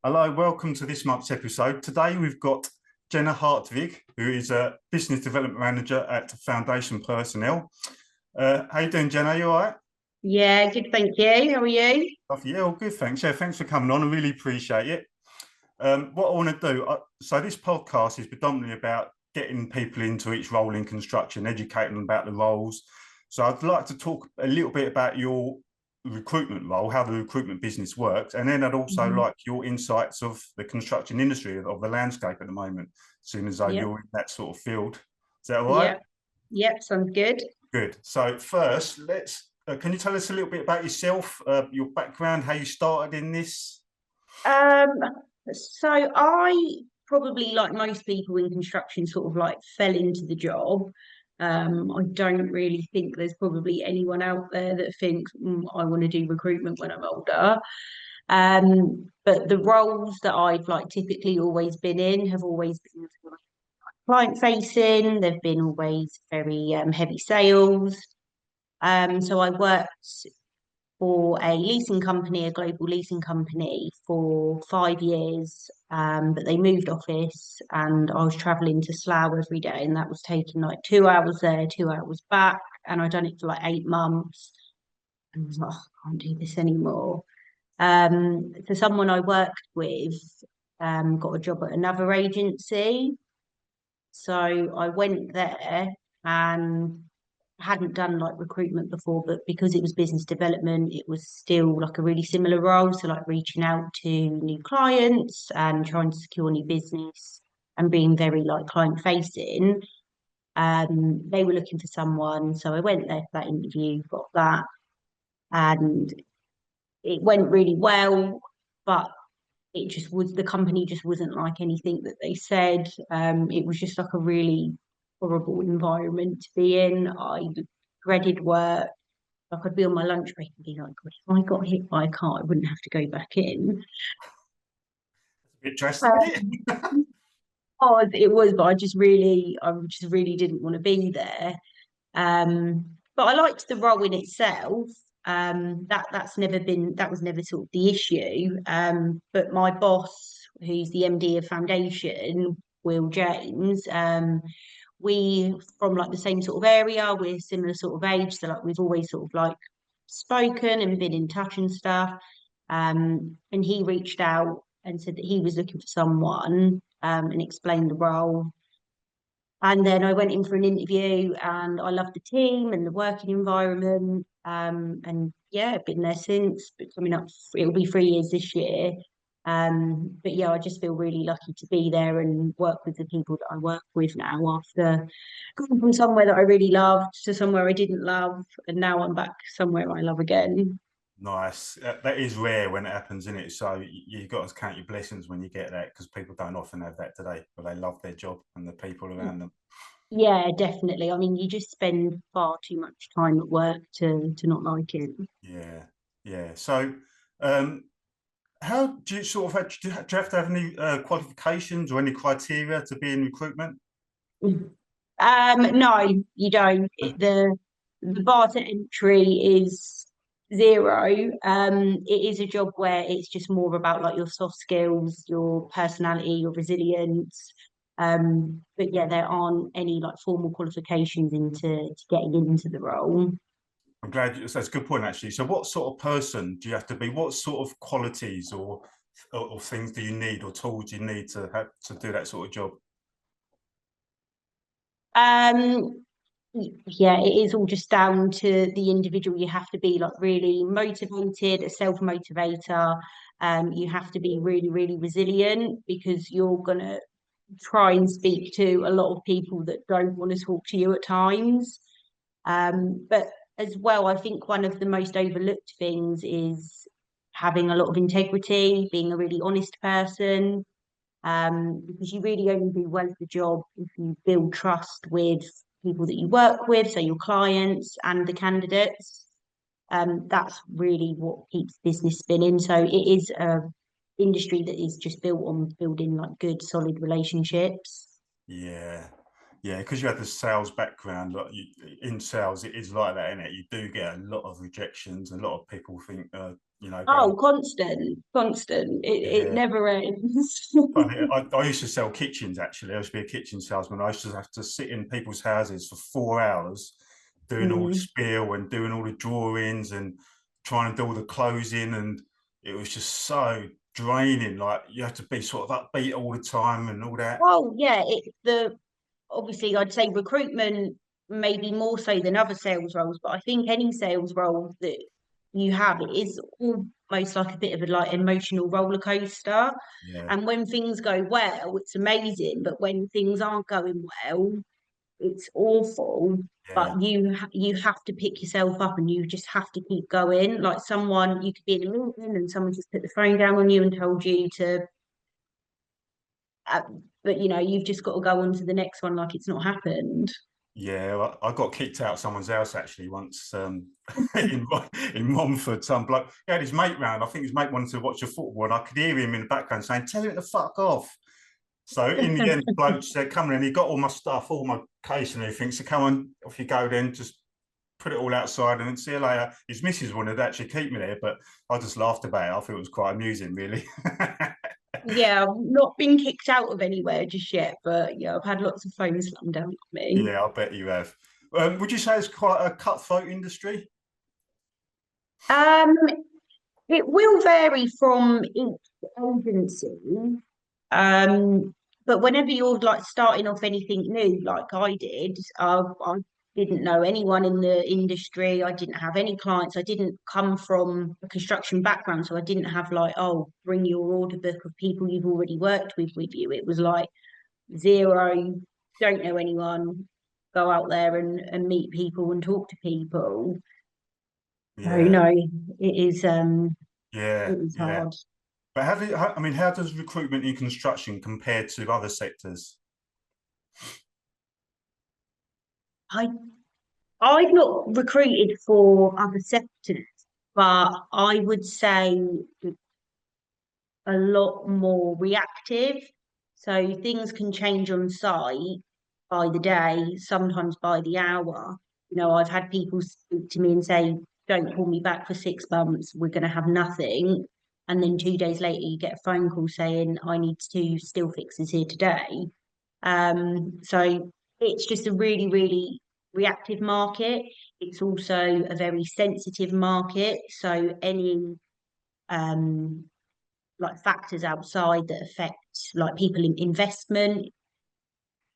Hello, welcome to this month's episode. Today we've got Jenna Hartwig, who is a Business Development Manager at Foundation Personnel. How you doing, Jenna? You all right? Yeah, good, thank you. How are you? Yeah, all good, thanks. Yeah, thanks for coming on. I really appreciate it. What I want to do, so this podcast is predominantly about getting people into each role in construction, educating them about the roles. So I'd like to talk a little bit about your recruitment role, how the recruitment business works, and then I'd also like your insights of the construction industry, of the landscape at the moment, seeing as though Yep, you're in that sort of field. Is that all right? yep, yep, sounds good. Good. So first, can you tell us a little bit about yourself, your background, how you started in this? Um, so I probably, like most people in construction, sort of like fell into the job. I don't really think there's probably anyone out there that thinks I want to do recruitment when I'm older. But the roles that I've like typically always been in have always been client facing. They've been always very heavy sales. So I worked for a leasing company, a global leasing company, for 5 years. But they moved office, and I was traveling to Slough every day, and that was taking like 2 hours there, 2 hours back. And I'd done it for like 8 months, and I was like, oh, I can't do this anymore. So someone I worked with got a job at another agency, so I went there and hadn't done like recruitment before, but because it was business development, it was still like a really similar role. So like reaching out to new clients and trying to secure new business and being very like client facing. They were looking for someone, so I went there for that interview, got that, and it went really well, but it just was the company just wasn't like anything that they said. It was just like a really horrible environment to be in. I dreaded work. Like I'd be on my lunch break and be like, God, if I got hit by a car, I wouldn't have to go back in. A bit drastic, isn't Um, it? oh, it was, but I just really didn't want to be there. But I liked the role in itself. That was never sort of the issue. But my boss, who's the MD of Foundation, Will James, we from like the same sort of area, we're similar sort of age, so like we've always sort of like spoken and been in touch and stuff. And he reached out and said that he was looking for someone, and explained the role. And then I went in for an interview, and I loved the team and the working environment. And yeah, I've been there since, but coming up, it'll be 3 years this year. But yeah, I just feel really lucky to be there and work with the people that I work with now, after going from somewhere that I really loved to somewhere I didn't love, and now I'm back somewhere I love again. Nice. That is rare when it happens, isn't it? So you've got to count your blessings when you get that, because people don't often have that today, but they love their job and the people around them. Yeah, definitely. I mean, you just spend far too much time at work to not like it. Yeah, yeah. So, um, how do you sort of do you have to have any qualifications or any criteria to be in recruitment? No, you don't. The bar to entry is zero. It is a job where it's just more about like your soft skills, your personality, your resilience. But yeah, there aren't any like formal qualifications to getting into the role. I'm glad that's a good point, actually. So, what sort of person do you have to be? What sort of qualities or things do you need, or tools do you need to have to do that sort of job? Um, yeah, it is all just down to the individual. You have to be like really motivated, a self-motivator. You have to be really, really resilient, because you're gonna try and speak to a lot of people that don't want to talk to you at times. But as well, I think one of the most overlooked things is having a lot of integrity, being a really honest person, because you really only do well at the job if you build trust with people that you work with, so your clients and the candidates. That's really what keeps business spinning. So it is a industry that is just built on building like good, solid relationships. Yeah, yeah, because you had the sales background. Like in sales, it is like that, isn't it? You do get a lot of rejections. A lot of people think you know, Oh, going, constant. It yeah. never ends. Funny, I used to sell kitchens actually. I used to be a kitchen salesman. I used to have to sit in people's houses for 4 hours doing all the Mm. spiel and doing all the drawings and trying to do all the closing. And it was just so draining. Like you have to be sort of upbeat all the time and all that. Well, yeah, the obviously I'd say recruitment maybe more so than other sales roles, but I think any sales role that you have, it is almost like a bit of a like emotional roller coaster. Yeah, And when things go well, it's amazing, but when things aren't going well, it's awful. yeah, But you have to pick yourself up and you just have to keep going. Like someone, you could be in a meeting and someone just put the phone down on you and told you to uh, but you've just got to go on to the next one like it's not happened. yeah. I got kicked out of someone's house actually once in in Romford. Some bloke, he had his mate round. I think his mate wanted to watch a football, and I could hear him in the background saying, "Tell him to fuck off." So in the end, the bloke said, "Come on," and he got all my stuff, all my case and everything. So come on, off you go then. Just put it all outside and then see you later. His missus wanted to actually keep me there, but I just laughed about it. I thought it was quite amusing, really. Yeah, I've not been kicked out of anywhere just yet, but yeah, I've had lots of phones slammed down on me. Yeah, I bet you have. Would you say it's quite a cutthroat industry? Um, it will vary from each agency. Um, but whenever you're like starting off anything new, like I did, I didn't know anyone in the industry. I didn't have any clients. I didn't come from a construction background, so I didn't have like, oh, bring your order book of people you've already worked with you. It was like zero, don't know anyone, go out there and meet people and talk to people. So Yeah, no, it yeah, is yeah. hard. But I mean, how does recruitment in construction compare to other sectors? I I've not recruited for other sectors, but I would say a lot more reactive. So things can change on site by the day, sometimes by the hour. I've had people speak to me and say, "Don't call me back for 6 months, we're going to have nothing." And then 2 days later, you get a phone call saying, "I need to still fixes here today." So it's just a really, really reactive market. It's also a very sensitive market. So any um, like factors outside that affect like people in investment,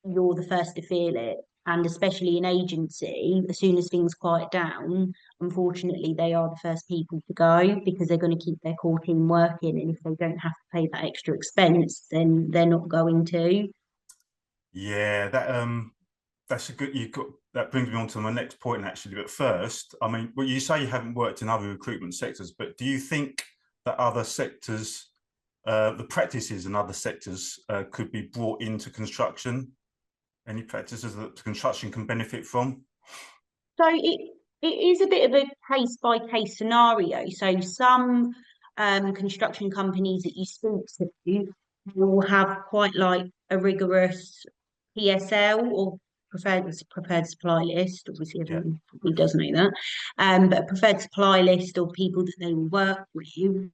you're the first to feel it. And especially in agency, as soon as things quiet down, unfortunately, they are the first people to go because they're going to keep their core team working. And if they don't have to pay that extra expense, then they're not going to. Yeah, that's a good. You got that brings me on to my next point actually. But first, I mean, well, you say you haven't worked in other recruitment sectors, but do you think that other sectors, the practices in other sectors, could be brought into construction? Any practices that construction can benefit from? So it is a bit of a case by case scenario. So some construction companies that you speak to will have quite like a rigorous PSL or preferred supply list. Obviously, Yeah, everyone probably does know that. But a preferred supply list of people that they will work with.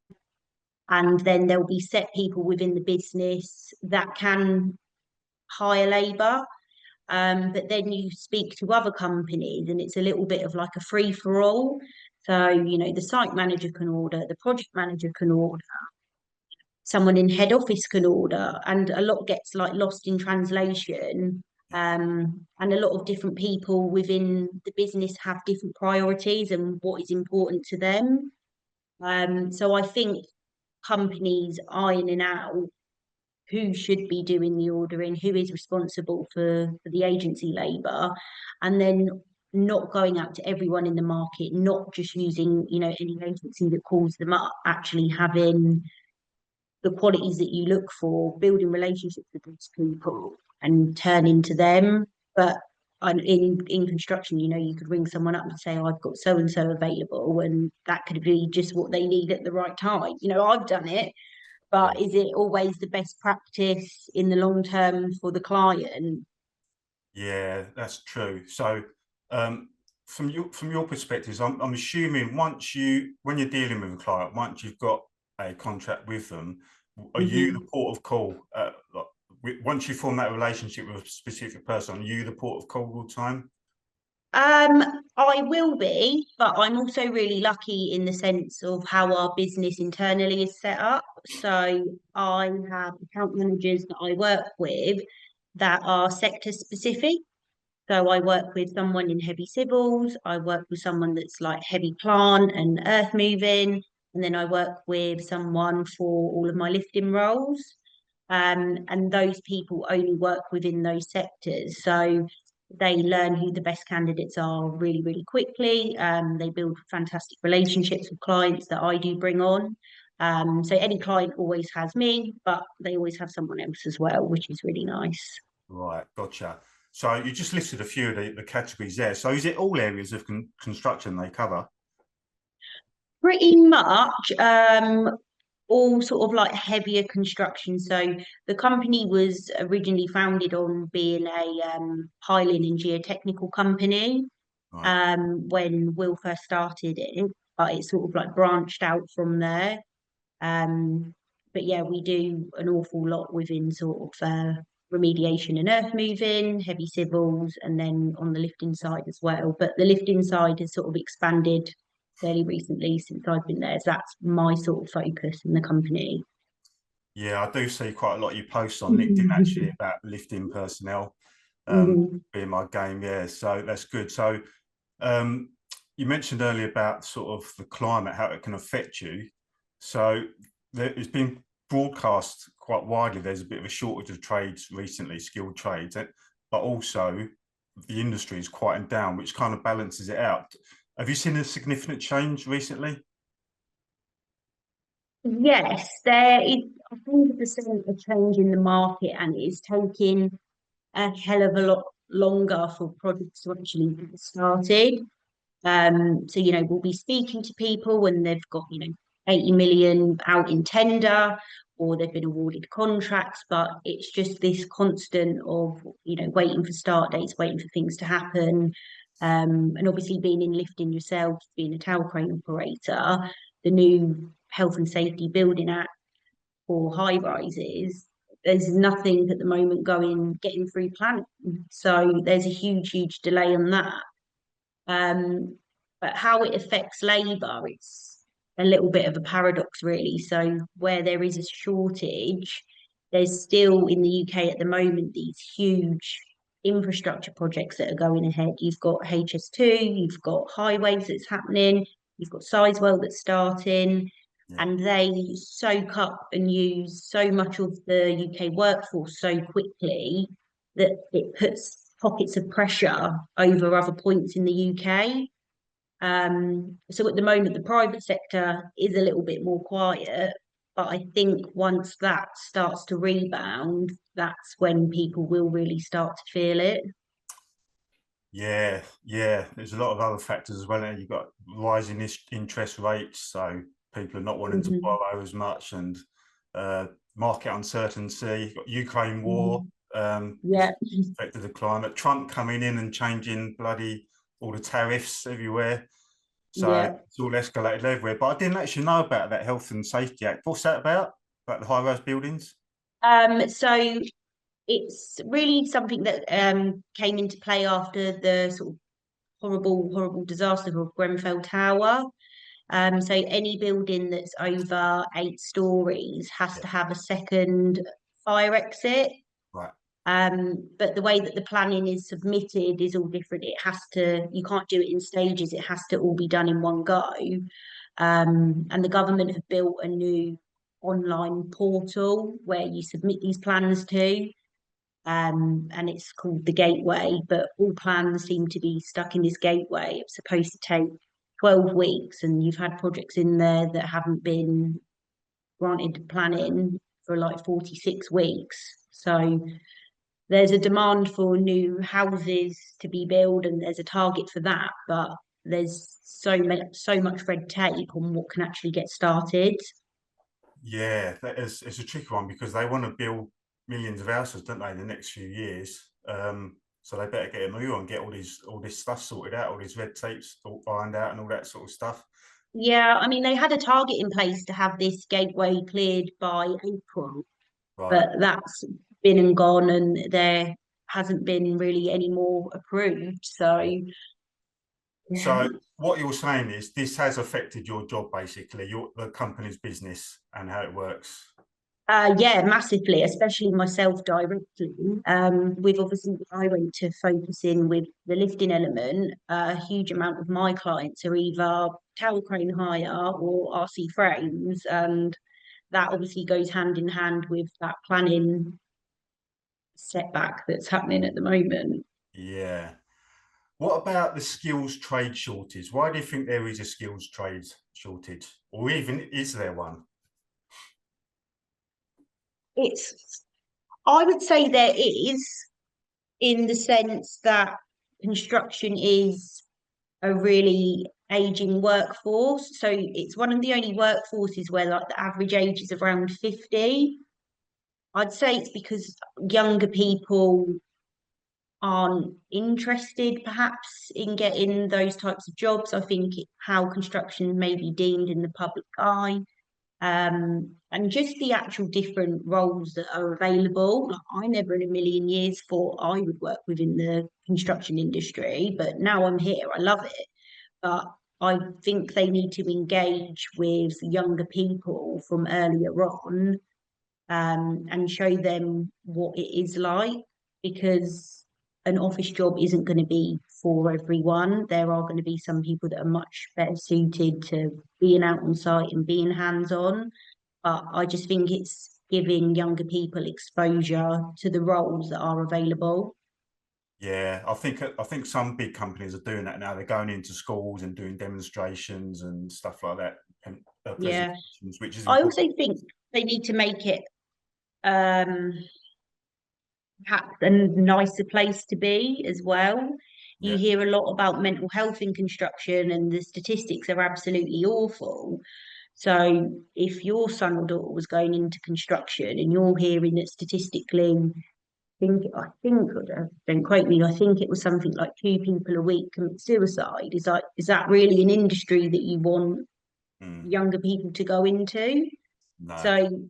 And then there'll be set people within the business that can hire labour. But then you speak to other companies and it's a little bit of like a free for all. So, the site manager can order, the project manager can order, someone in head office can order, and a lot gets like lost in translation. And a lot of different people within the business have different priorities and what is important to them. So I think companies ironing out who should be doing the ordering, who is responsible for the agency labour, and then not going out to everyone in the market, not just using, any agency that calls them up, actually having the qualities that you look for, building relationships with these people and turning to them. But in construction, you could ring someone up and say, "I've got so and so available," and that could be just what they need at the right time. I've done it, yeah, but is it always the best practice in the long term for the client? yeah. That's true. So, um, from your perspectives, I'm assuming when you're dealing with a client, once you've got a contract with them, are you the port of call? Once you form that relationship with a specific person, are you the port of call all the time? I will be, but I'm also really lucky in the sense of how our business internally is set up. So I have account managers that I work with that are sector specific. So I work with someone in heavy civils, I work with someone that's like heavy plant and earth moving, and then I work with someone for all of my lifting roles. And those people only work within those sectors. So they learn who the best candidates are really, really quickly. They build fantastic relationships with clients that I do bring on. So any client always has me, but they always have someone else as well, which is really nice. Right, gotcha. So you just listed a few of the categories there. So is it all areas of construction they cover? Pretty much all sort of like heavier construction. So the company was originally founded on being a piling and geotechnical company Right. when Will first started it, but it sort of like branched out from there. But yeah, we do an awful lot within sort of remediation and earth moving, heavy civils, and then on the lifting side as well. But the lifting side has sort of expanded fairly recently since I've been there. So that's my sort of focus in the company. Yeah, I do see quite a lot of you posts on LinkedIn actually Mhm. about lifting personnel Mhm. being my game. Yeah, so that's good. So um, you mentioned earlier about sort of the climate, how it can affect you. So it's been broadcast quite widely. There's a bit of a shortage of trades recently, skilled trades, but also the industry is quieting down, which kind of balances it out. Have you seen a significant change recently? Yes, there is 100% a change in the market, and it is taking a hell of a lot longer for projects to actually get started. So, we'll be speaking to people when they've got, 80 million out in tender or they've been awarded contracts, but it's just this constant of, waiting for start dates, waiting for things to happen. And obviously being in lifting yourself, being a tower crane operator, the new Health and Safety Building Act for high rises, there's nothing at the moment getting through planning. So there's a huge delay on that. But how it affects labour, it's a little bit of a paradox, really. So where there is a shortage, there's still in the UK at the moment these huge infrastructure projects that are going ahead. You've got HS2, you've got highways that's happening, you've got Sizewell that's starting, Yeah. and they soak up and use so much of the UK workforce so quickly that it puts pockets of pressure over other points in the UK. So at the moment, the private sector is a little bit more quiet, but I think once that starts to rebound, that's when people will really start to feel it. Yeah, yeah. There's a lot of other factors as well. And you've got rising interest rates, so people are not wanting to Mhm. borrow as much, and uh, market uncertainty. You've got Ukraine war, Mhm. it's Yeah, affected the climate. Trump coming in and changing bloody all the tariffs everywhere. So yeah. it's all escalated everywhere. But I didn't actually know about that Health and Safety Act. What's that about? About the high-rise buildings? So it's really something that came into play after the sort of horrible disaster of Grenfell Tower. So any building that's over 8 stories has Yeah, to have a second fire exit. right. But the way that the planning is submitted is all different. You can't do it in stages. It has to all be done in one go. And the government have built a new online portal where you submit these plans to, and it's called the Gateway. But all plans seem to be stuck in this gateway. It's supposed to take 12 weeks, and you've had projects in there that haven't been granted planning for like 46 weeks. So there's a demand for new houses to be built, and there's a target for that, but there's so much red tape on what can actually get started. Yeah, it's a tricky one because they want to build millions of houses, don't they, in the next few years? So they better get a move on, get all this stuff sorted out, all these red tapes all ironed out, and all that sort of stuff. Yeah, I mean, they had a target in place to have this gateway cleared by April, Right. but that's been and gone, and there hasn't been really any more approved. So, yeah. So what you're saying is this has affected your job, basically, the company's business and how it works. Yeah, massively, especially myself directly. With obviously, I went to focus in with the lifting element. A huge amount of my clients are either tower crane hire or RC frames, and that obviously goes hand in hand with that planning setback that's happening at the moment. Yeah. What about the skills trade shortage? Why do you think there is a skills trade shortage, or even is there one? It's, I would say there is, in the sense that construction is a really aging workforce. So it's one of the only workforces where like the average age is around 50. I'd say it's because younger people aren't interested perhaps in getting those types of jobs. I think how construction may be deemed in the public eye, and just the actual different roles that are available. Like, I never in a million years thought I would work within the construction industry, but now I'm here. I love it. But I think they need to engage with younger people from earlier on, and show them what it is like, because an office job isn't going to be for everyone. There are going to be some people that are much better suited to being out on site and being hands on. But I just think it's giving younger people exposure to the roles that are available. Yeah, I think some big companies are doing that now. They're going into schools and doing demonstrations and stuff like that, and Yeah. presentations, which is I important. also think they need to make it um perhaps a nicer place to be as well. You Yeah, hear a lot about mental health in construction, and the statistics are absolutely awful. So, if your son or daughter was going into construction and you're hearing that statistically, I think, don't quote me, I think it was something like 2 people a week commit suicide. Is that really an industry that you want mm, younger people to go into? no, So,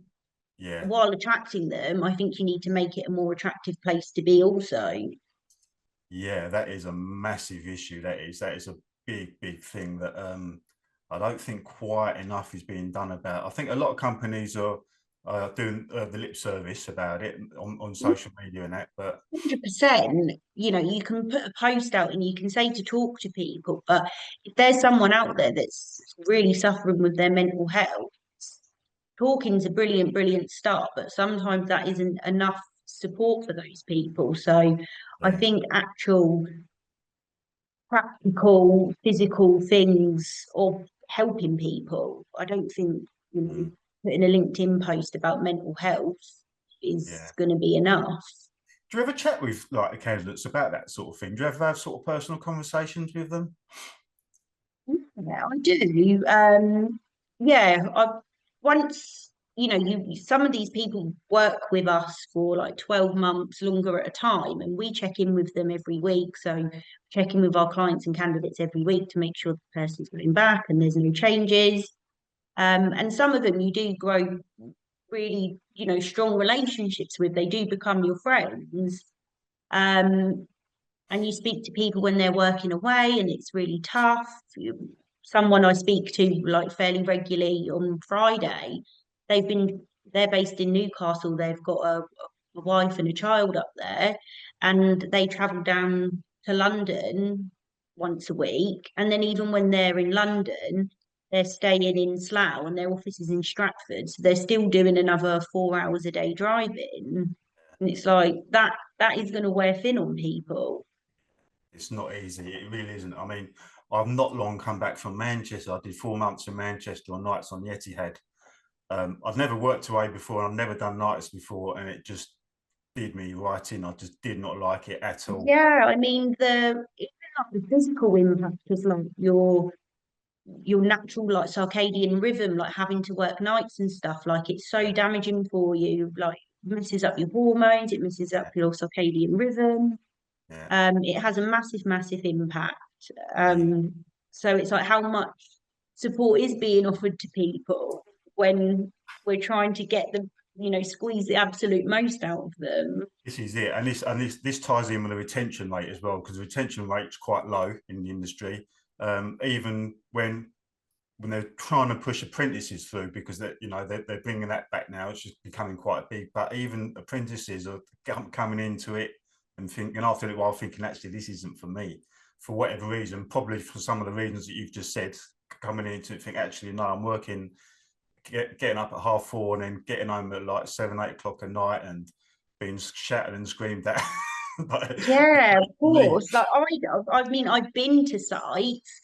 yeah. while attracting them, I think you need to make it a more attractive place to be also. Yeah, that is a massive issue. That is a big thing that I don't think quite enough is being done about. I think a lot of companies are doing the lip service about it on social media and that, but 100%, you can put a post out and you can say to talk to people, but if there's someone out there that's really suffering with their mental health, talking's a brilliant start, but sometimes that isn't enough support for those people. So I yeah, think actual practical, physical things of helping people, I don't think, mm, putting a LinkedIn post about mental health yeah. is going to be enough. Do you ever chat with like the candidates about that sort of thing? Do you ever have sort of personal conversations with them? Yeah, I do. Yeah, I once, some of these people work with us for like 12 months longer at a time, and we check in with them every week. So check in with our clients and candidates every week to make sure the person's going back and there's no changes. And some of them you do grow really, strong relationships with. They do become your friends. Um, and you speak to people when they're working away and it's really tough. Someone I speak to like fairly regularly on Friday, they've been they're based in Newcastle. They've got a wife and a child up there, and they travel down to London once a week. And then even when they're in London, they're staying in Slough and their office is in Stratford. So they're still doing another 4 hours a day driving. And it's like that is going to wear thin on people. It's not easy. It really isn't. I mean, I've not long come back from Manchester. I did 4 months in Manchester on nights on the Etihad. I've never worked away before. I've never done nights before, and it just did me right in. I just did not like it at all. Yeah, I mean the even like the physical impact is like your natural like circadian rhythm, like having to work nights and stuff, like it's so Yeah, damaging for you, like messes up your hormones, it messes up yeah, your circadian rhythm. Yeah. It has a massive impact. So it's like how much support is being offered to people when we're trying to get them, squeeze the absolute most out of them. This is it, and this ties in with the retention rate as well, because the retention rate's quite low in the industry. Even when they're trying to push apprentices through, because they're bringing that back now. It's just becoming quite big. But even apprentices are coming into it and thinking, after a while, thinking actually this isn't for me, for whatever reason. Probably for some of the reasons that you've just said, coming into it, think actually no, I'm working, getting up at 4:30 and then getting home at like 7, 8 o'clock at night and being shouted and screamed at. Yeah, of course. Like I mean, I've been to sites,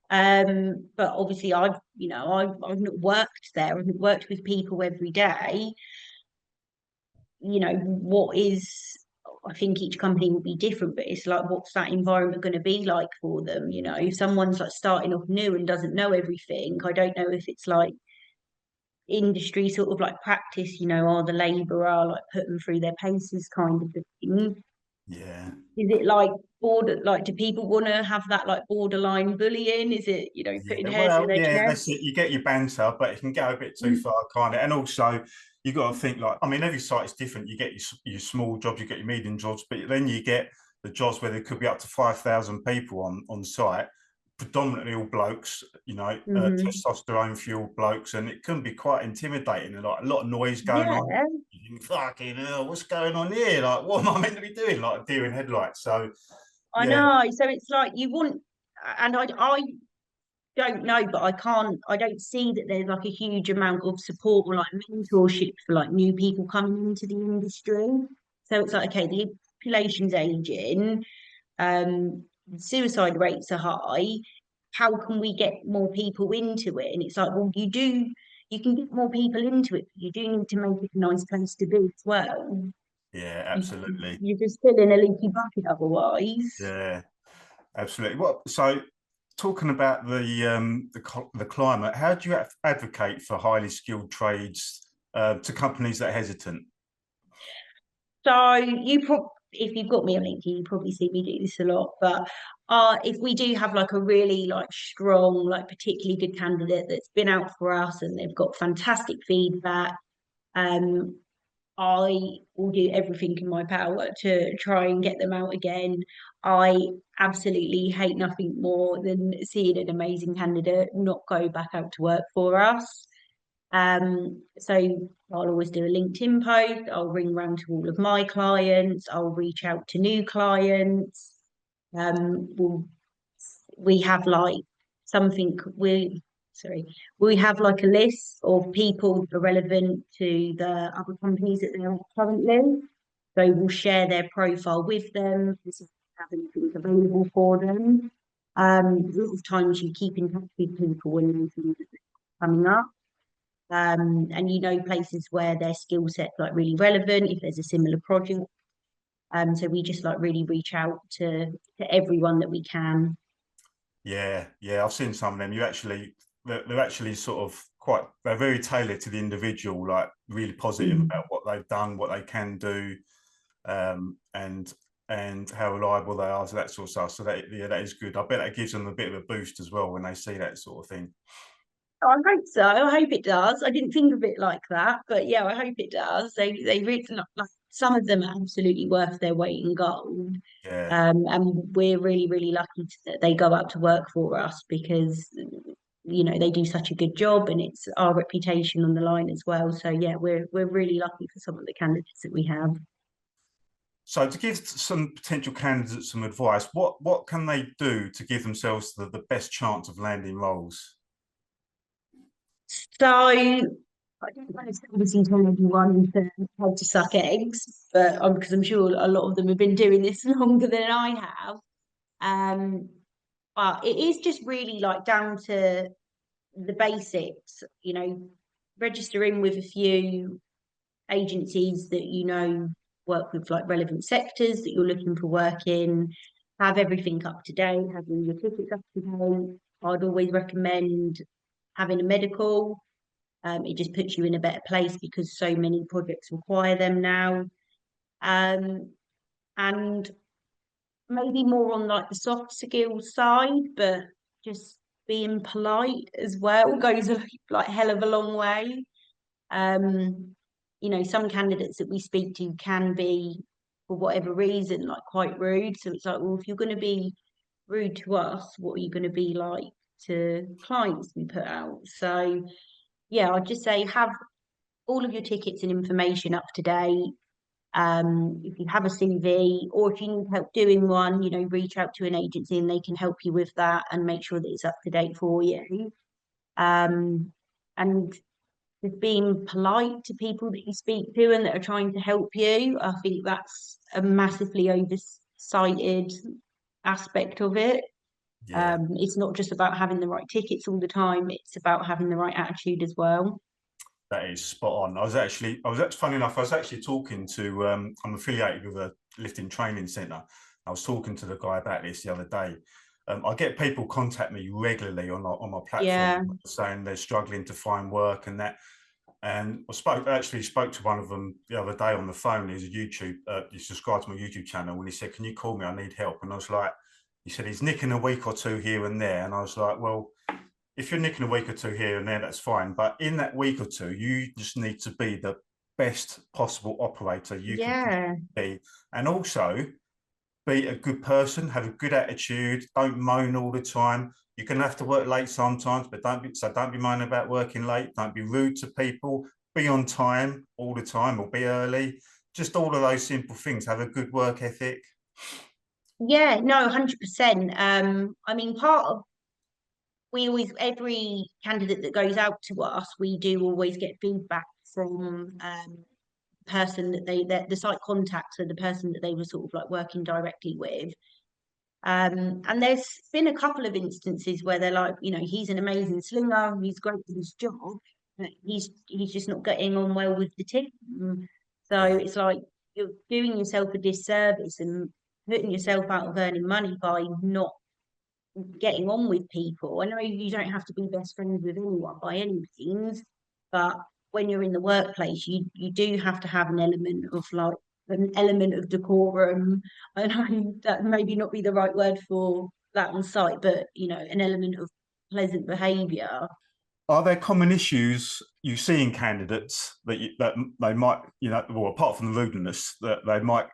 but obviously I've not worked there. I've not worked with people every day. What is, I think each company will be different, but it's like, what's that environment going to be like for them? If someone's like starting off new and doesn't know everything, I don't know if it's like industry sort of like practice, are the labourer like put them through their paces kind of thing. Yeah. Is it like like do people want to have that like borderline bullying? Is it, putting Yeah, hairs in well, their yeah, that's it. chest? You get your banter, but it can go a bit too far, kind of. And also, you got to think like, I mean, every site is different. You get your small jobs, you get your medium jobs, but then you get the jobs where there could be up to 5,000 people on site, predominantly all blokes, Mm-hmm. testosterone fueled blokes, and it can be quite intimidating and like a lot of noise going on. Yeah, You think, fucking hell, what's going on here? Like, what am I meant to be doing? Like a deer in headlights. So, I yeah, know. So it's like you want, and I don't know, but I don't see that there's like a huge amount of support or like mentorship for like new people coming into the industry. So it's like, okay, the population's aging, suicide rates are high. How can we get more people into it? And it's like, well, you can get more people into it, but you do need to make it a nice place to be as well. yeah, You, absolutely. you're just filling a leaky bucket otherwise. Yeah. Absolutely. So talking about the climate, how do you advocate for highly skilled trades to companies that are hesitant? So if you've got me on LinkedIn, you probably see me do this a lot. But if we do have like a really like strong, like particularly good candidate that's been out for us and they've got fantastic feedback, um, I will do everything in my power to try and get them out again. I absolutely hate nothing more than seeing an amazing candidate not go back out to work for us. So I'll always do a LinkedIn post. I'll ring round to all of my clients. I'll reach out to new clients. We'll, we have like something sorry, we have like a list of people that are relevant to the other companies that they're at currently. So we'll share their profile with them, to see if they have anything available for them. A lot of times you keep in touch with people when anything is coming up. And places where their skill set like really relevant if there's a similar project. So we just like really reach out to everyone that we can. Yeah, yeah, I've seen some of them. They're actually sort of they're very tailored to the individual, like really positive Mm. about what they've done, what they can do, and how reliable they are, so that sort of stuff. So that is good. I bet that gives them a bit of a boost as well when they see that sort of thing. I hope so. I hope it does. I didn't think of it like that, but yeah, I hope it does. They really like some of them are absolutely worth their weight in gold. Yeah. And we're really lucky that they go out to work for us because they do such a good job and it's our reputation on the line as well. So yeah, we're really lucky for some of the candidates that we have. So to give some potential candidates some advice, what can they do to give themselves the best chance of landing roles? So I don't want to obviously tell everyone how to suck eggs, but because I'm sure a lot of them have been doing this longer than I have. Um, but it is just really like down to the basics, registering with a few agencies that work with like relevant sectors that you're looking for work in, have everything up to date, having your tickets up to date. I'd always recommend having a medical. It just puts you in a better place because so many projects require them now. And maybe more on like the soft skills side, but just being polite as well goes a like hell of a long way. Um, some candidates that we speak to can be, for whatever reason, like quite rude. So it's like, well, if you're going to be rude to us, what are you going to be like to clients we put out? So yeah, I'd just say have all of your tickets and information up to date. If you have a CV or if you need help doing one, reach out to an agency and they can help you with that and make sure that it's up to date for you. And just being polite to people that you speak to and that are trying to help you. I think that's a massively oversighted aspect of it. Yeah, It's not just about having the right tickets all the time, it's about having the right attitude as well. that is spot on. Funny enough, I was actually talking to, I'm affiliated with a lifting training centre. I was talking to the guy about this the other day. I get people contact me regularly on my platform Yeah, saying they're struggling to find work and that. And actually spoke to one of them the other day on the phone. He's a YouTube, he subscribed to my YouTube channel, and he said, "Can you call me? I need help." And I was like, he said he's nicking a week or two here and there, and I was like, well, if you're nicking a week or two here and there, that's fine. But in that week or two, you just need to be the best possible operator you can yeah, be, and also be a good person, have a good attitude, don't moan all the time. You're going to have to work late sometimes, but don't be moaning about working late. Don't be rude to people. Be on time all the time or be early. Just all of those simple things. Have a good work ethic. yeah. No, 100%. I mean, part of we always every candidate that goes out to us, we do always get feedback from person that the site contact, so the person that they were sort of like working directly with. And there's been a couple of instances where they're like, he's an amazing slinger, he's great for his job, but he's just not getting on well with the team. So Yeah. it's like you're doing yourself a disservice and putting yourself out of earning money by not getting on with people. I know you don't have to be best friends with anyone by any means, but when you're in the workplace, you do have to have an element of decorum. I know that maybe not be the right word for that on site, but an element of pleasant behaviour. Are there common issues you see in candidates that they might, well, apart from the rudeness, that they might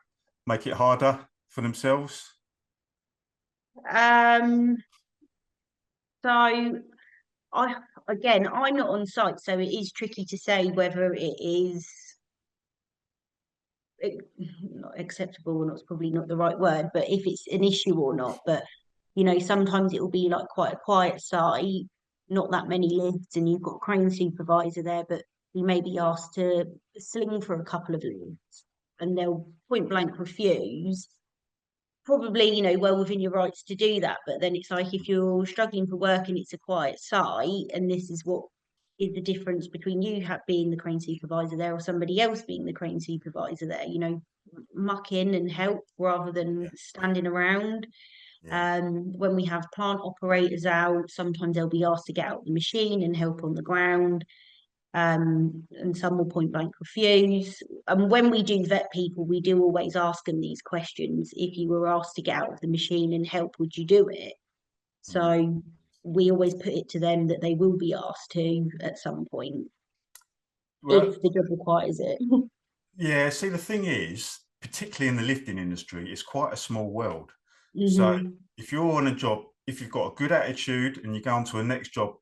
make it harder for themselves? Um, so I again, I'm not on site, so it is tricky to say whether it is not acceptable or not, it's probably not the right word, but if it's an issue or not. But sometimes it will be like quite a quiet site, not that many lifts, and you've got a crane supervisor there, but you may be asked to sling for a couple of lifts and they'll point blank refuse. Probably, well within your rights to do that. But then it's like if you're struggling for work and it's a quiet site, and this is what is the difference between you being the crane supervisor there or somebody else being the crane supervisor there, muck in and help rather than Yeah, standing around. yeah. When we have plant operators out, sometimes they'll be asked to get out the machine and help on the ground. And some will point blank refuse. And when we do vet people, we do always ask them these questions. If you were asked to get out of the machine and help, would you do it? Mm. So we always put it to them that they will be asked to at some point Well, if the job requires it. yeah, see, the thing is, particularly in the lifting industry, it's quite a small world. So Hmm. if you're on a job, if you've got a good attitude and you go on to a next job,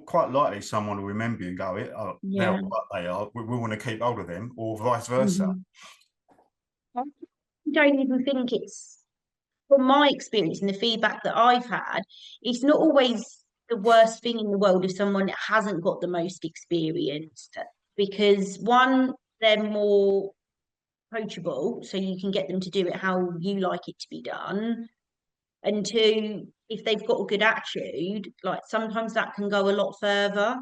quite likely someone will remember you and go, oh, they're Yeah. what they are. We want to keep hold of them, or vice versa. Hmm. I don't even think it's, from my experience and the feedback that I've had, it's not always the worst thing in the world if someone hasn't got the most experience, because one, they're more coachable, so you can get them to do it how you like it to be done. And two, if they've got a good attitude, like sometimes that can go a lot further,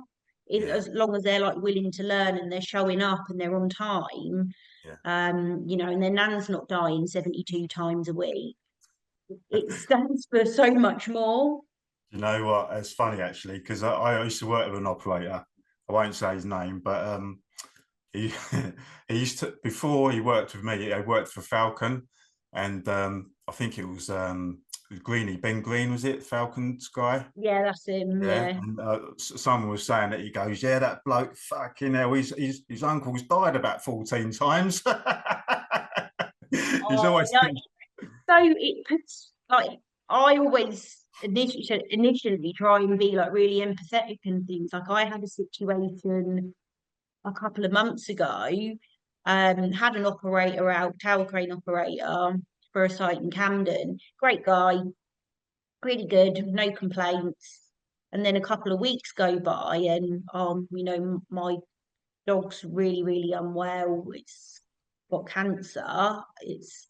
Yeah, as long as they're like willing to learn and they're showing up and they're on time. yeah. And their nan's not dying 72 times a week. It stands for so much more. You know what? It's funny actually because I used to work with an operator. I won't say his name, but he he used to, before he worked with me. He worked for Falcon, and I think it was Greeny, Ben Green, was it, Falcons guy? Yeah, that's him. Yeah, Yeah. and someone was saying that he goes, yeah, that bloke, fucking hell, his uncle's died about 14 times. He's Oh always no. been, So it puts like I always initially try and be like really empathetic and things. Like I had a situation a couple of months ago, had an operator out, tower crane operator for a site in Camden. Great guy, pretty good, no complaints. And then a couple of weeks go by, and my dog's really, really unwell. It's got cancer. It's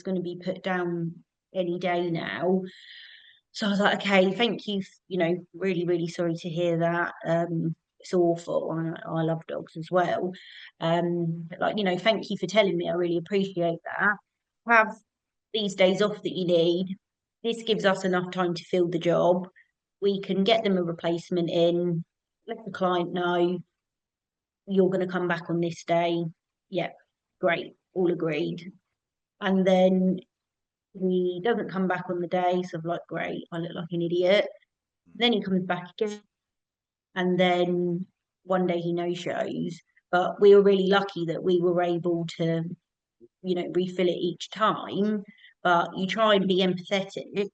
going to be put down any day now. So I was like, okay, thank you. Really, really sorry to hear that. It's awful. I love dogs as well. Thank you for telling me. I really appreciate that. Have these days off that you need. This gives us enough time to fill the job. We can get them a replacement in, let the client know you're going to come back on this day. Yeah, great, all agreed. And then he doesn't come back on the day, so I'm like, great, I look like an idiot. Then he comes back again, and then one day he no shows. But we were really lucky that we were able to, refill it each time. But you try and be empathetic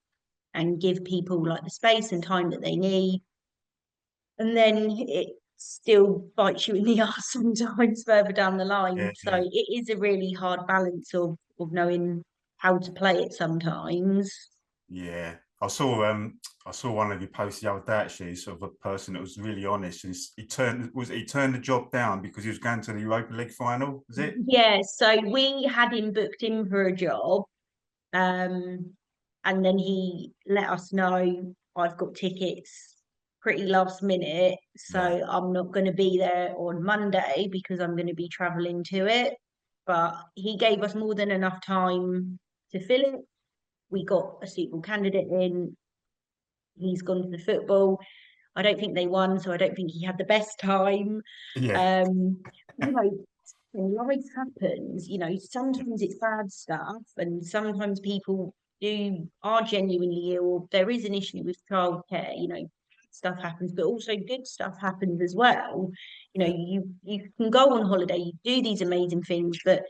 and give people like the space and time that they need, and then it still bites you in the ass sometimes further down the line. So yeah, it is a really hard balance of knowing how to play it sometimes. yeah. I saw one of you posts the other day, actually, sort of a person that was really honest, and he turned the job down because he was going to the Europa League final, was it? Yeah, so we had him booked in for a job, um, and then he let us know I've got tickets pretty last minute, so Yeah, I'm not going to be there on Monday because I'm going to be traveling to it. But he gave us more than enough time to fill it. We got a suitable candidate in. He's gone to the football. I don't think they won, so I don't think he had the best time. yeah, Um, you know, when life happens, sometimes it's bad stuff, and sometimes people are genuinely ill, or there is an issue with childcare, stuff happens, but also good stuff happens as well. yeah, You can go on holiday, you do these amazing things, but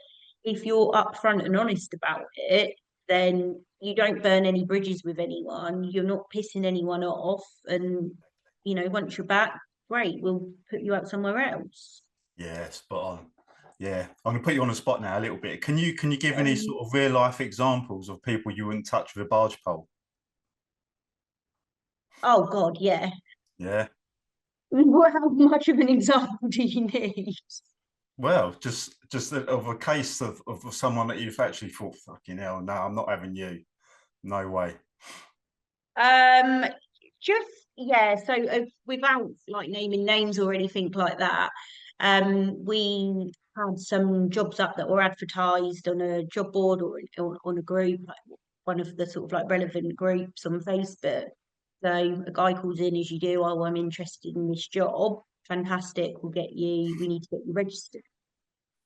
if you're upfront and honest about it, then you don't burn any bridges with anyone, you're not pissing anyone off, and once you're back, great, we'll put you out somewhere else. yeah, spot on. Yeah, I'm gonna put you on the spot now a little bit. Can you give any Um, sort of real life examples of people you wouldn't touch with a barge pole? oh God, yeah. Yeah. How much of an example do you need? Well, just of a case of someone that you've actually thought, fucking hell, no, I'm not having you. No way. Um, just yeah. So without like naming names or anything like that, we had some jobs up that were advertised on a job board or on a group, like one of the sort of like relevant groups on Facebook. So a guy calls in as you do, oh, I'm interested in this job. Fantastic, we need to get you registered.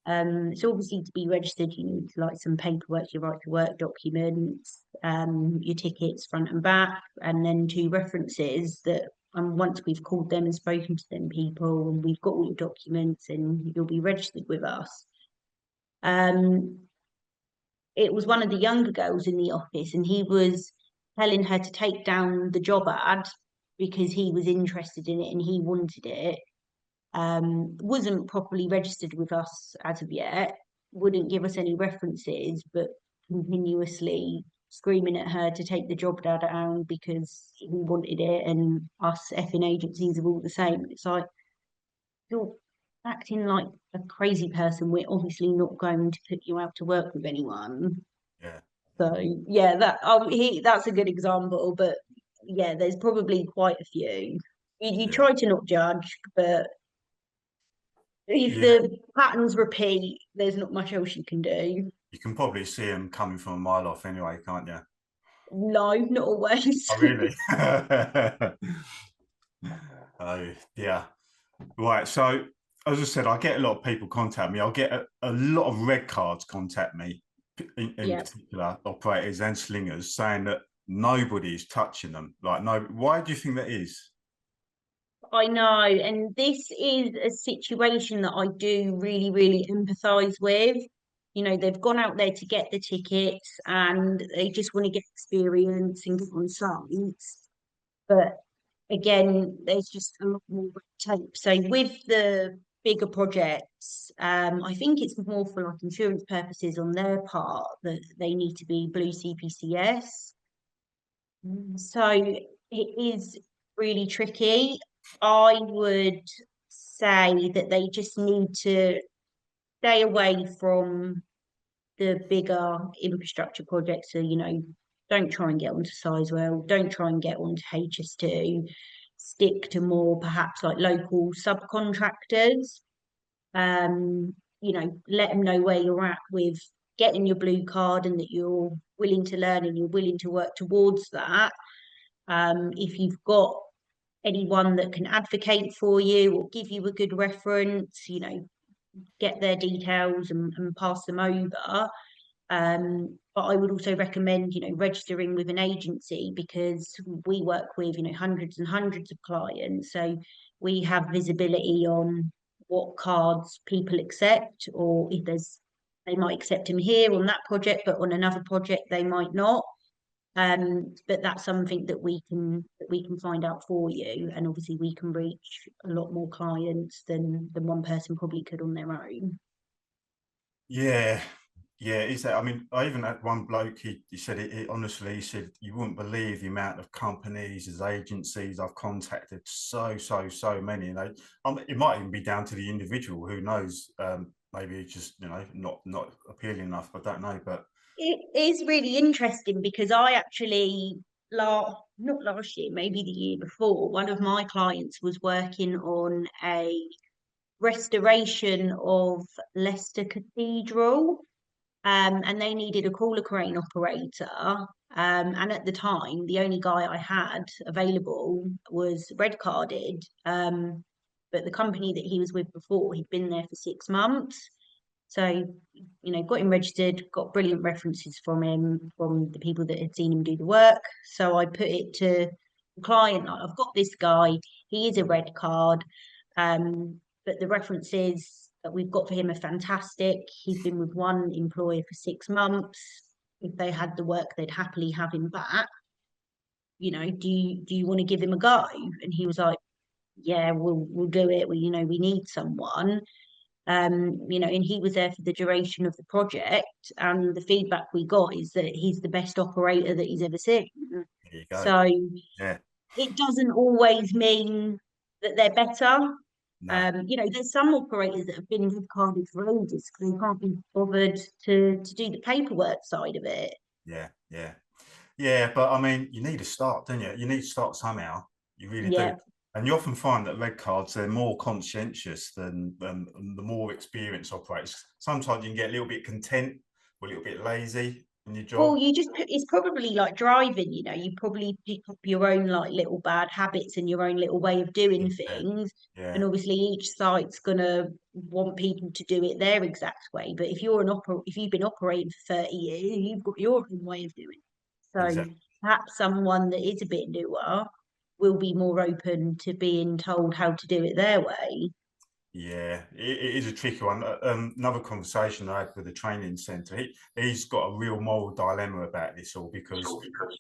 So obviously to be registered, you need like some paperwork, your right to work documents, your tickets front and back, and then two references that once we've called them and spoken to them people and we've got all your documents and you'll be registered with us. Um, it was one of the younger girls in the office and he was telling her to take down the job ad because he was interested in it and he wanted it, wasn't properly registered with us as of yet, wouldn't give us any references, but continuously screaming at her to take the job down because he wanted it, and us effing agencies are all the same. It's like, you're acting like a crazy person. We're obviously not going to put you out to work with anyone. Yeah, So yeah, that's a good example, but yeah, there's probably quite a few. You yeah, try to not judge, but if yeah. the patterns repeat, there's not much else you can do. You can probably see them coming from a mile off anyway, can't you? No, not always. Oh, really? Oh, yeah. Right. So, as I said, I get a lot of people contact me. I'll get a lot of red cards contact me. in Yeah. particular, operators and slingers, saying that nobody's touching them. Like, no, why do you think that is? I know, and this is a situation that I do really, really empathise with. You know, they've gone out there to get the tickets and they just want to get experience and get on sites. But again, there's just a lot more red tape. So with the bigger projects, I think it's more for like insurance purposes on their part that they need to be blue CPCS. So it is really tricky. I would say that they just need to stay away from the bigger infrastructure projects. So, you know, don't try and get onto Sizewell, don't try and get onto HS2, stick to more perhaps like local subcontractors. You know, let them know where you're at with getting your blue card and that you're willing to learn and you're willing to work towards that. If you've got anyone that can advocate for you or give you a good reference, you know, get their details and pass them over. But I would also recommend, you know, registering with an agency because we work with, you know, hundreds and hundreds of clients. So we have visibility on what cards people accept, or if there's, they might accept them here on that project, but on another project they might not. But that's something that we can find out for you, and obviously we can reach a lot more clients than one person probably could on their own. Yeah, yeah, is that? I mean, I even had one bloke. He said it honestly. He said you wouldn't believe the amount of companies, as agencies I've contacted. So many. And it might even be down to the individual. Who knows? Maybe it's just not appealing enough. I don't know. But It is really interesting because I actually not last year, maybe the year before, one of my clients was working on a restoration of Leicester Cathedral, and they needed a crawler crane operator. And at the time, the only guy I had available was red carded. But the company that he was with before, he'd been there for 6 months. So, you know, got him registered, got brilliant references from him, from the people that had seen him do the work. So I put it to the client, like, I've got this guy, he is a red card. But the references that we've got for him are fantastic. He's been with one employer for 6 months. If they had the work, they'd happily have him back. You know, do you want to give him a go? And he was like, yeah, we'll do it. We, you know, we need someone. You know, and he was there for the duration of the project. And the feedback we got is that he's the best operator that he's ever seen. there you go. So Yeah, it doesn't always mean that they're better. no, You know, there's some operators that have been red carded for ages because they can't be bothered to do the paperwork side of it. yeah, yeah. Yeah, but I mean, you need to start, don't you? You need to start somehow. You really do. Yeah. And you often find that red cards, they're more conscientious than the more experienced operators. Sometimes you can get a little bit content or a little bit lazy in your Well, job. it's probably like driving, you know, you probably pick up your own like little bad habits and your own little way of doing Yeah, things. yeah, And obviously each site's gonna want people to do it their exact way. But if you're if you've been operating for 30 years, you've got your own way of doing it. So exactly. perhaps someone that is a bit newer will be more open to being told how to do it their way. Yeah, it is a tricky one. Another conversation I had with the training centre, he's got a real moral dilemma about this all because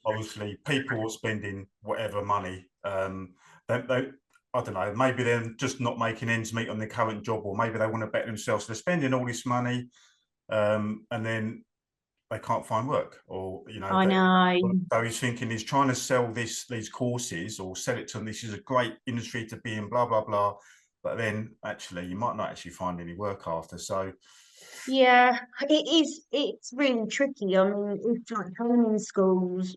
obviously people are spending whatever money. They, I don't know, maybe they're just not making ends meet on their current job, or maybe they want to better themselves. So they're spending all this money, and then they can't find work, or I know. so he's thinking he's trying to sell these courses or sell it to them. This is a great industry to be in, blah blah blah. But then actually, you might not actually find any work after. So Yeah, it is. It's really tricky. I mean, if like training schools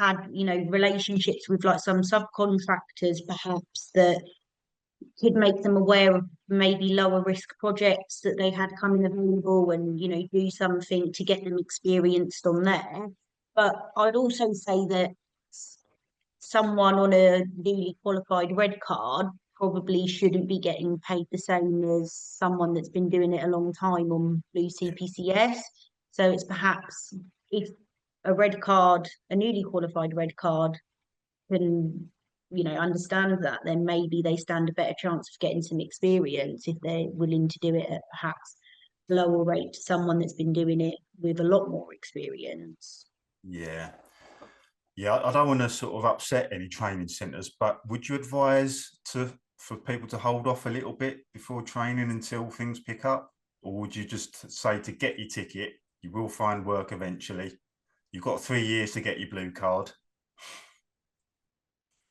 had, you know, relationships with like some subcontractors, perhaps that could make them aware of maybe lower risk projects that they had coming available, and you know, do something to get them experienced on there. But I'd also say that someone on a newly qualified red card probably shouldn't be getting paid the same as someone that's been doing it a long time on blue CPCS. So it's perhaps if a red card, a newly qualified red card, can understand that, then maybe they stand a better chance of getting some experience if they're willing to do it at perhaps a lower rate to someone that's been doing it with a lot more experience. Yeah. Yeah, I don't want to sort of upset any training centres, but would you advise for people to hold off a little bit before training until things pick up? Or would you just say to get your ticket, you will find work eventually? You've got 3 years to get your blue card.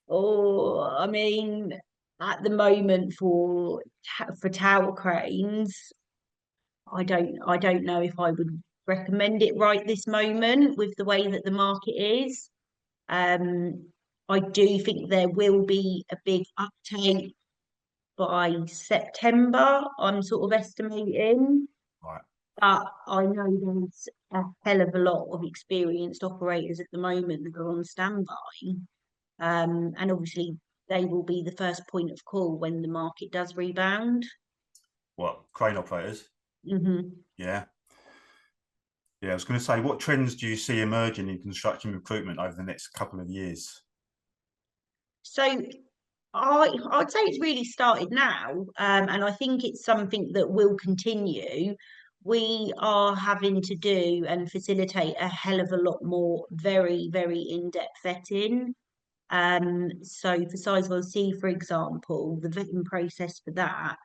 Or, I mean, at the moment for tower cranes, I don't know if I would recommend it right this moment with the way that the market is. I do think there will be a big uptake by September, I'm sort of estimating. Right. But I know there's a hell of a lot of experienced operators at the moment that are on standby. And obviously they will be the first point of call when the market does rebound. What, crane operators? Yeah. Yeah, I was going to say, what trends do you see emerging in construction recruitment over the next couple of years? So I'd say it's really started now, and I think it's something that will continue. We are having to do and facilitate a hell of a lot more very, very in-depth vetting. So for Sizewell C, for example, the vetting process for that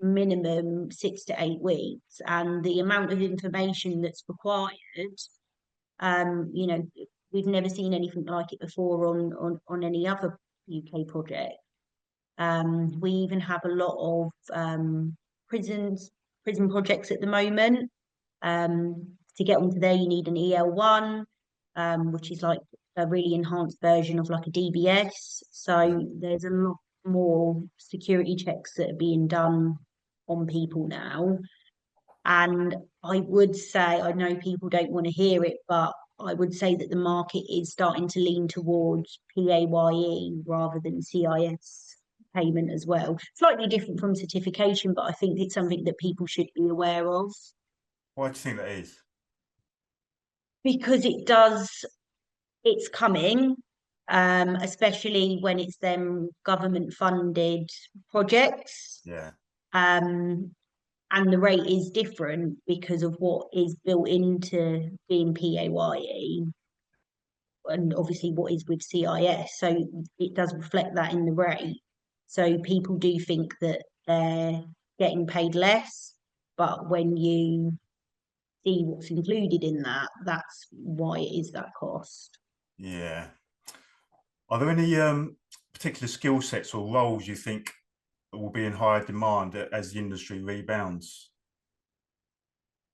minimum 6 to 8 weeks, and the amount of information that's required, you know, we've never seen anything like it before on any other UK project. We even have a lot of prison projects at the moment. To get onto there, you need an EL1, which is like a really enhanced version of like a DBS. So there's a lot more security checks that are being done on people now. And I would say, I know people don't want to hear it, but I would say that the market is starting to lean towards PAYE rather than CIS payment as well. Slightly different from certification, but I think it's something that people should be aware of. Why do you think that is? Because it's coming, especially when it's them government funded projects. Yeah. And the rate is different because of what is built into being PAYE and obviously what is with CIS. So it does reflect that in the rate. So people do think that they're getting paid less, but when you see what's included in that, that's why it is that cost. Yeah. Are there any particular skill sets or roles you think will be in higher demand as the industry rebounds?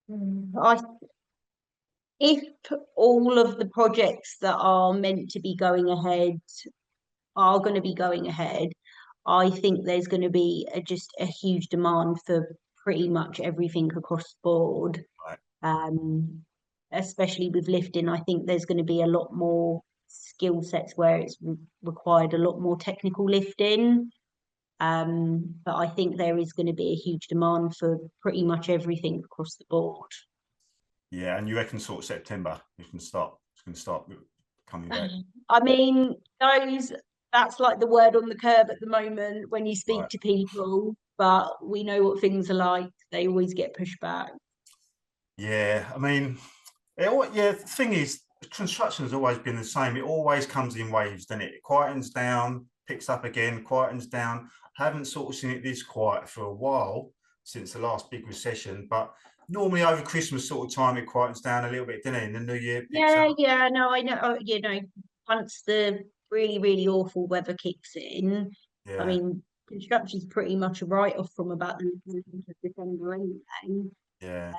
I If all of the projects that are meant to be going ahead are going to be going ahead, I think there's going to be just a huge demand for pretty much everything across the board. Right. Especially with lifting, I think there's going to be a lot more skill sets where it's required a lot more technical lifting. But I think there is going to be a huge demand for pretty much everything across the board. Yeah, and you reckon sort of September it's going to start coming back? I mean, that's like the word on the curb at the moment when you speak Right. to people, but we know what things are like. They always get pushed back. Yeah, I mean, the thing is, construction has always been the same. It always comes in waves, doesn't it? It quietens down, picks up again, quietens down. I haven't sort of seen it this quiet for a while since the last big recession, but normally over Christmas sort of time, it quietens down a little bit, doesn't it? And the new year picks Yeah, up. yeah, no, I know. Once the really, really awful weather kicks in, I Yeah, mean, construction's pretty much a write-off from about the 11th of December anyway. yeah,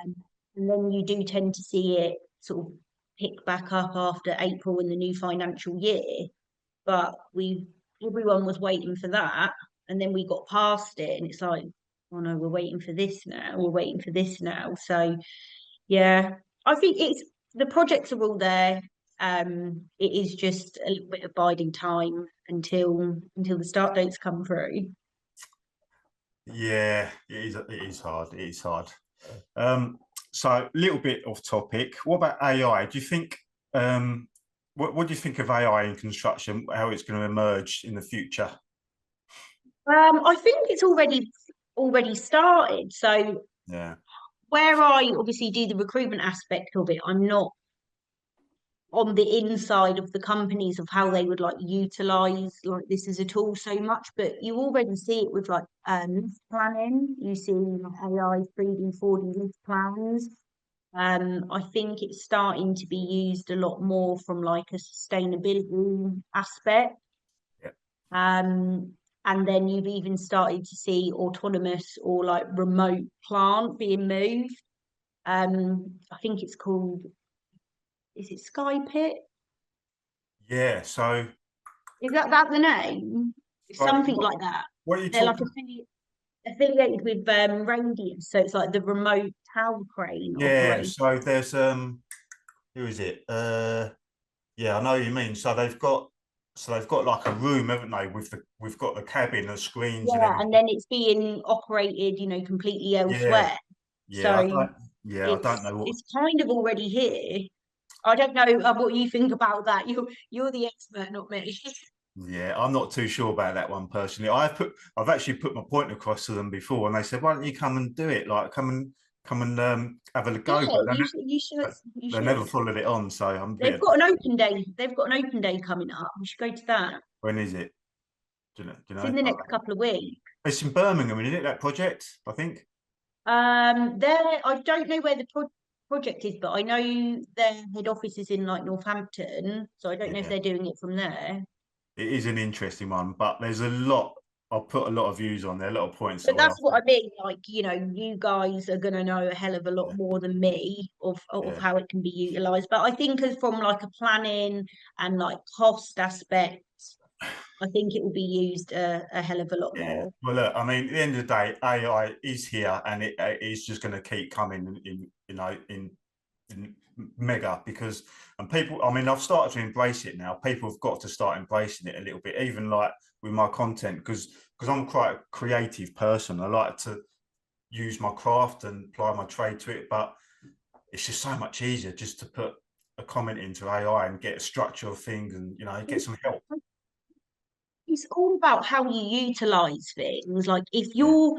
And then you do tend to see it sort of pick back up after April in the new financial year. But everyone was waiting for that, and then we got past it, and it's like, oh no, we're waiting for this now. We're waiting for this now. So yeah, I think it's the projects are all there. It is just a little bit of biding time until the start dates come through. yeah. It is hard. It is hard. Um, so a little bit off topic. What about AI? Do you think what do you think of AI in construction? How it's going to emerge in the future? I think it's already started. So Yeah, where I obviously do the recruitment aspect of it, I'm not on the inside of the companies of how they would like utilize like this as a tool so much, but you already see it with like lift planning. You see like AI 3D 4D lift plans. I think it's starting to be used a lot more from like a sustainability aspect. yeah, um and then you've even started to see autonomous or like remote plant being moved. I think it's called, is it Sky Pit? yeah. So, Is that the name? It's like, something like that. what are you They're like talking? affiliated with Radius, so it's like the remote tower crane Yeah, operation. so there's who is it? Yeah, I know what you mean. So they've got like a room, haven't they? We've got the cabin, the screens, and Yeah, and everything. then it's being operated, completely Yeah, elsewhere. yeah. So I don't know what. it's kind of already here. I don't know what you think about that. You're the expert, not me. Yeah, I'm not too sure about that one personally. I've actually put my point across to them before, and they said, "Why don't you come and do it? Like, come and have a Yeah, go." But you should. You they never should. followed it on, so I'm a They've bit. got an open day. They've got an open day coming up. We should go to that. When is it? Do you know? Do you It's know? in the next couple of weeks. It's in Birmingham, isn't it? That project, I think. There, I don't know where the project is, but I know their head office is in like Northampton, so I don't know if Yeah, they're doing it from there. it is an interesting one, but there's a lot. I'll put a lot of views on there, a lot of points that But I that's asked. what I mean. Like, you guys are gonna know a hell of a lot Yeah, more than me of yeah, how it can be utilized. But I think as from like a planning and like cost aspect, I think it will be used a hell of a lot yeah. more. Well, look, I mean, at the end of the day, AI is here, and it is just going to keep coming in mega because and people. I mean, I've started to embrace it now. People have got to start embracing it a little bit, even like with my content, because I'm quite a creative person. I like to use my craft and apply my trade to it, but it's just so much easier just to put a comment into AI and get a structure of things and get some help. It's all about how you utilize things. Like if Yeah, you're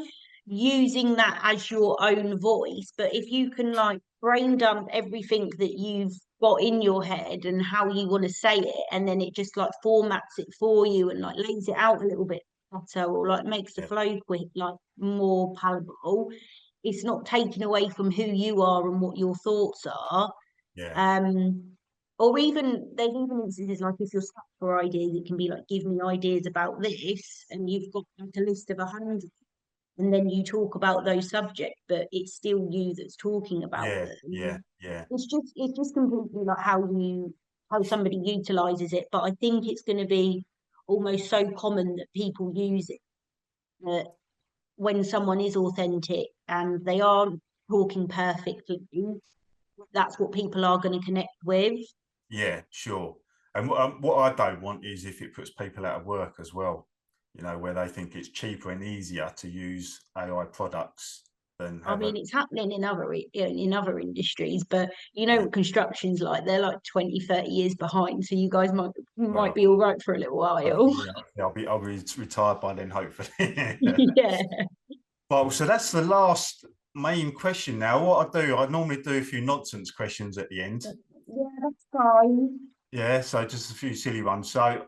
using that as your own voice, but if you can like brain dump everything that you've got in your head and how you want to say it, and then it just like formats it for you and like lays it out a little bit better or like makes the yeah, flow quick, like more palatable. It's not taken away from who you are and what your thoughts are. yeah, um or even there's even instances like if you're stuck for ideas, it can be like give me ideas about this, and you've got like a list of 100, and then you talk about those subjects, but it's still you that's talking about yeah, yeah, them. yeah, It's just completely like how somebody utilizes it. But I think it's going to be almost so common that people use it, that when someone is authentic and they are talking perfectly, that's what people are going to connect with. yeah, sure. And what I don't want is if it puts people out of work as well, where they think it's cheaper and easier to use AI products than I have a, mean, it's happening in other industries, but you know yeah, what construction's like. They're like 20, 30 years behind. So you guys might well, be all right for a little while. hopefully, yeah, I'll be retired by then, hopefully. Yeah. Well, so that's the last main question now. What I normally do a few nonsense questions at the end. Yeah, that's fine. Yeah, so just a few silly ones. So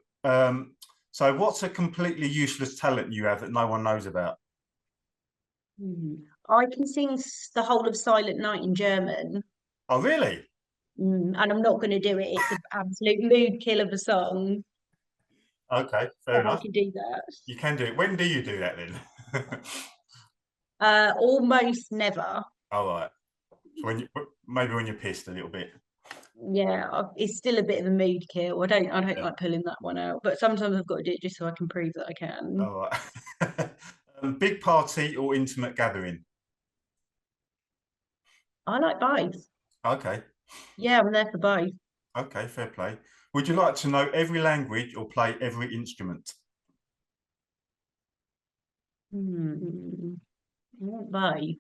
what's a completely useless talent you have that no one knows about? I can sing the whole of Silent Night in German, Oh, really? and I'm not going to do it. It's an absolute mood kill of a song, Okay, fair but I enough. can do that. You can do it. When do you do that then? Almost never. All right. So maybe when you're pissed a little bit. Yeah, it's still a bit of a mood kill. I don't Yeah. like pulling that one out, but sometimes I've got to do it just so I can prove that I can. All right. Big party or intimate gathering? I like both. Okay. Yeah, I'm there for both. Okay, fair play. Would you like to know every language or play every instrument? Hmm. I like both.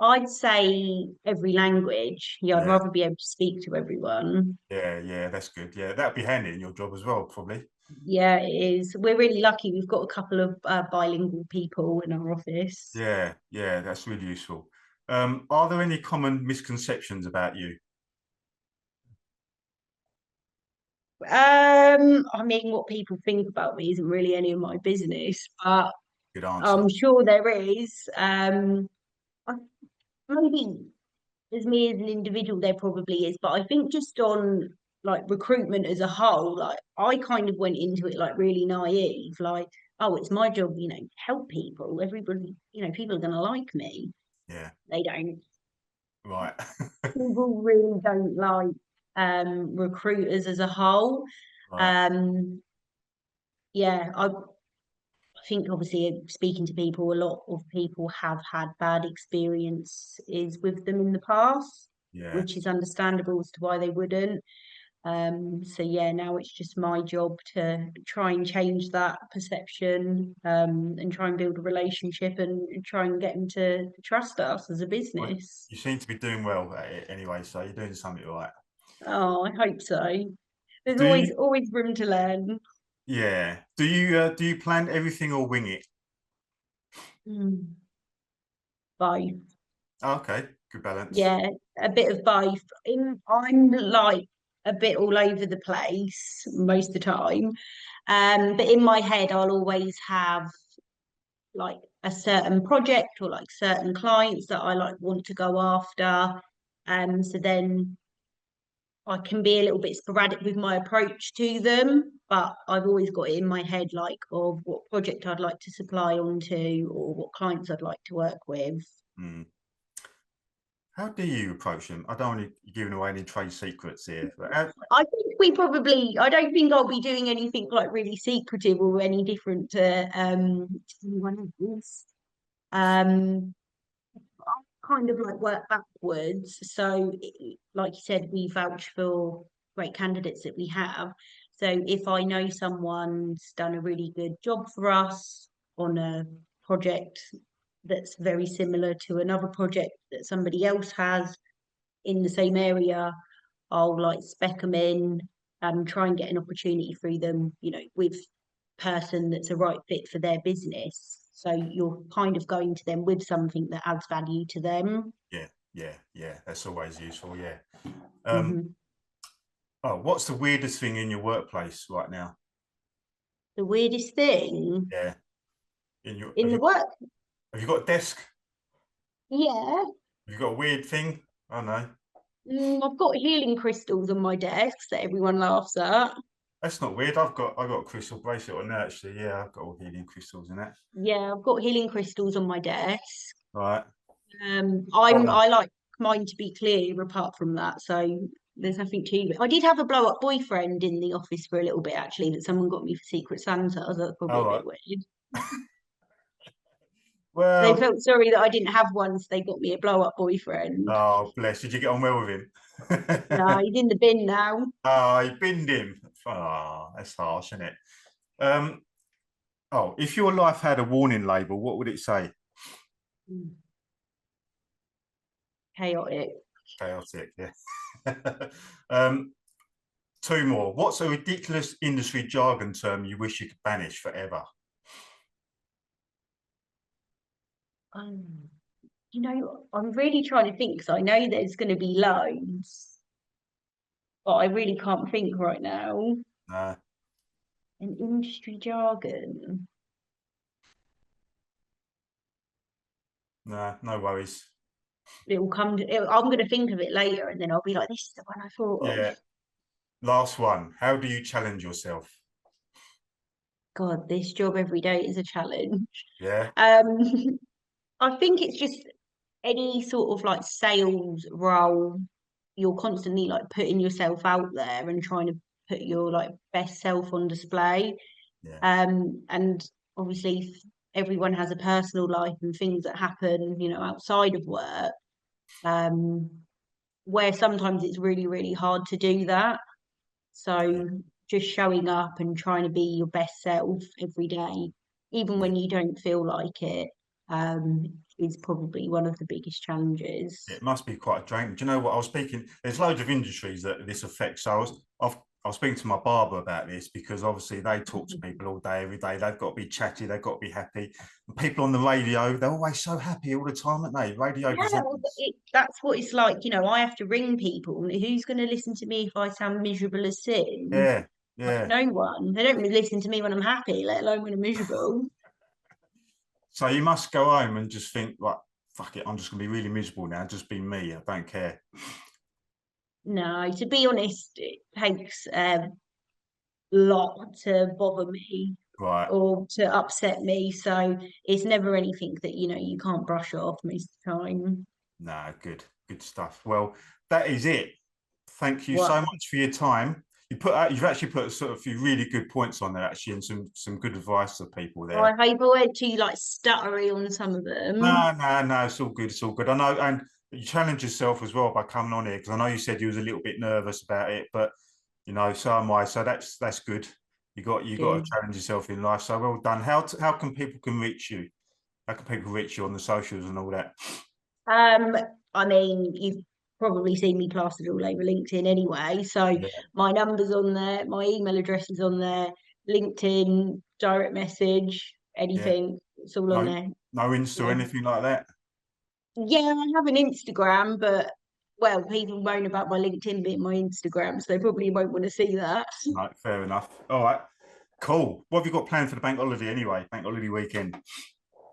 I'd say every language. Yeah, I'd Yeah, rather be able to speak to everyone. yeah, that's good. Yeah, that'd be handy in your job as well, probably. Yeah, it is. We're really lucky. We've got a couple of bilingual people in our office. Yeah, that's really useful. Are there any common misconceptions about you? I mean, what people think about me isn't really any of my business, but Good answer. I'm sure there is. I- Maybe as me as an individual, there probably is, but I think just on like recruitment as a whole, like I kind of went into it like really naive, like, oh, it's my job, help people. Everybody, people are gonna like me. Yeah, They don't. right. People really don't like recruiters as a whole. Right. Um, yeah, I think obviously speaking to people, a lot of people have had bad experiences with them in the past, Yeah. which is understandable as to why they wouldn't. So yeah, now it's just my job to try and change that perception, and try and build a relationship and try and get them to trust us as a Well, business. you seem to be doing well at it anyway, so you're doing something right. Oh, I hope so. There's Do always you, always room to learn. yeah. Do you plan everything or wing it? Mm, both. Okay, good balance. Yeah, a bit of both. I'm like a bit all over the place most of the time. But in my head, I'll always have like a certain project or like certain clients that I like want to go after. So then I can be a little bit sporadic with my approach to them, but I've always got it in my head like of what project I'd like to supply onto or what clients I'd like to work with. Hmm. How do you approach them? I don't want to giving away any trade secrets here, but I think I don't think I'll be doing anything like really secretive or any different to anyone else. Um, kind of like work backwards. So, like you said, we vouch for great candidates that we have. So, if I know someone's done a really good job for us on a project that's very similar to another project that somebody else has in the same area, I'll like spec them in and try and get an opportunity through them, with person that's a right fit for their business. So you're kind of going to them with something that adds value to them. yeah. That's always useful. Yeah. Um, Hmm. oh, what's the weirdest thing in your workplace right now? The weirdest thing Yeah. In your in the work, have you got a desk? yeah. Have you got a weird thing? I don't know. I've got healing crystals on my desk that everyone laughs at. That's not weird. I got a crystal bracelet on there actually. Yeah, I've got all healing crystals in that. Yeah, I've got healing crystals on my desk. Right. Oh I no. like mine to be clear apart from that, so there's nothing to it. I did have a blow up boyfriend in the office for a little bit actually that someone got me for Secret Santa. So that's probably All a bit right. weird. They Well, felt sorry that I didn't have one, so they got me a blow up boyfriend. oh bless. Did you get on well with No, him? he's in the bin now. Oh, you binned him. Oh, that's harsh, isn't it? Um, oh, if your life had a warning label, what would it say? Chaotic. Chaotic, yeah. um, two more. What's a ridiculous industry jargon term you wish you could banish forever? Um, I'm really trying to think because I know there's going to be loads, but I really can't think right now. No, An industry jargon. no worries. It will come. I'm going to think of it later, and then I'll be like, "This is the one I thought of." Yeah. Last one. How do you challenge yourself? God, this job every day is a challenge. Yeah. Um, I think it's just any sort of like sales role. You're constantly like putting yourself out there and trying to put your like best self on display. Yeah. And obviously, everyone has a personal life and things that happen, outside of work. Um, where sometimes it's really, really hard to do that. Yeah. So just showing up and trying to be your best self every day, even Yeah. when you don't feel like it. is probably one of the biggest challenges. It must be quite a drain. Do you know what I was speaking? There's loads of industries that this affects. So I was speaking to my barber about this because obviously they talk to people all day, every day. They've got to be chatty, they've got to be happy. And people on the radio, they're always so happy all the time, aren't they? Radio Yeah, presenters. that's what it's like. I have to ring people. Who's going to listen to me if I sound miserable as sin? Yeah, Like, yeah. no one. They don't really listen to me when I'm happy, let alone when I'm miserable. So you must go home and just think, like, fuck it, I'm just gonna be really miserable now. Just be me. I don't care. No, to be honest, it takes a lot to bother me Right. or to upset me. So it's never anything that, you can't brush off most of the time. No, good stuff. Well, that is it. Thank you so What? much for your time. You've actually put sort of a few really good points on there, actually, and some good advice to people Oh, I there. hope I went too like stuttery on some of them. No, it's all good. It's all good. I know, and you challenge yourself as well by coming on here because I know you said you was a little bit nervous about it, but so am I. So that's good. You got to Good. challenge yourself in life. So well done. How can people can reach you? How can people reach you on the socials and all that? Um, I mean, you've probably seen me plastered all over LinkedIn anyway. So Yeah, my number's on there, my email address is on there, LinkedIn, direct message, yeah. anything. It's all on No, there. no Insta or Yeah. anything like that. Yeah, I have an Instagram, but well, people moan about my LinkedIn being my Instagram, so they probably won't want to see that. No, fair enough. All right, cool. What have you got planned for the bank holiday anyway? Bank holiday weekend.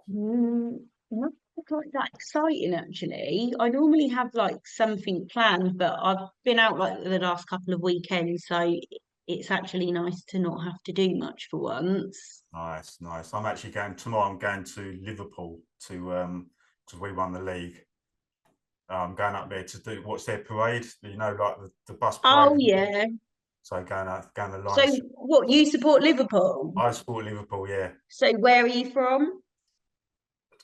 Nothing like that exciting actually. I normally have like something planned, but I've been out like the last couple of weekends, so it's actually nice to not have to do much for once. Nice, nice. I'm actually going tomorrow. I'm going to Liverpool to because we won the league. I'm going up there to do what's their parade. Like the bus parade. Oh yeah. So going to So Lions. what, you support Liverpool? I support Liverpool. Yeah. So where are you from?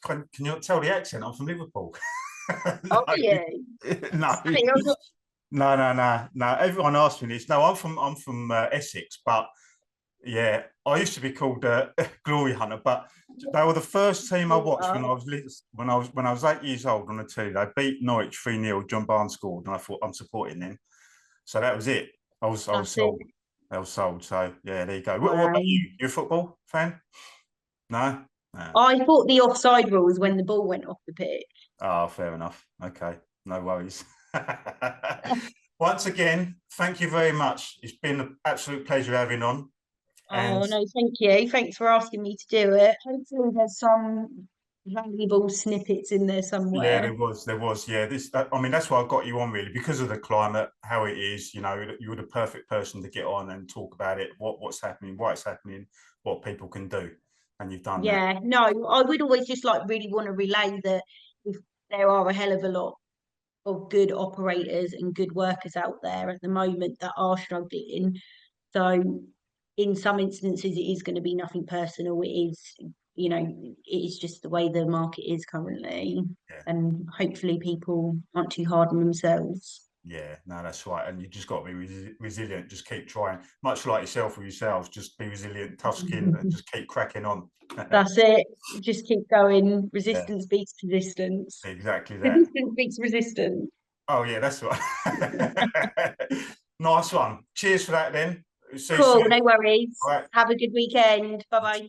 Can you not tell the accent? I'm from Liverpool. Oh No, yeah. no, Sorry, I'm not. no. Everyone asks me this. No, I'm from Essex, but yeah, I used to be called Glory Hunter, but they were the first team I watched when I was when I was 8 years old on the telly. They beat Norwich 3-0. John Barnes scored, and I thought I'm supporting them. So that was it. I was That's it. sold. I was sold. So yeah, there you go. What Wow. about you? You a football fan? No. No. I thought the offside rule was when the ball went off the pitch. Oh, fair enough. Okay, no worries. Once again, thank you very much. It's been an absolute pleasure having on. And Oh no, thank you. Thanks for asking me to do it. Hopefully there's some valuable snippets in there yeah, somewhere. there was. Yeah, I mean, that's why I got you on really because of the climate, how it is. You were the perfect person to get on and talk about it, what's happening, why it's happening, what people can do, and you've done that. Yeah, no, I would always just like really want to relay that if there are a hell of a lot of good operators and good workers out there at the moment that are struggling. So in some instances, it is going to be nothing personal. It is, it is just the way the market is currently. Yeah. And hopefully people aren't too hard on themselves. Yeah, no, that's right. And you just got to be resilient. Just keep trying. Much like yourself with yourselves, just be resilient, tough skin, and just keep cracking on. That's it. Just keep going. Yeah, Resistance beats resistance. exactly that. Resistance beats resistance. Oh, yeah, that's right. Nice one. Cheers for that then. See you Cool. soon. No worries. All right. Have a good weekend. Bye bye.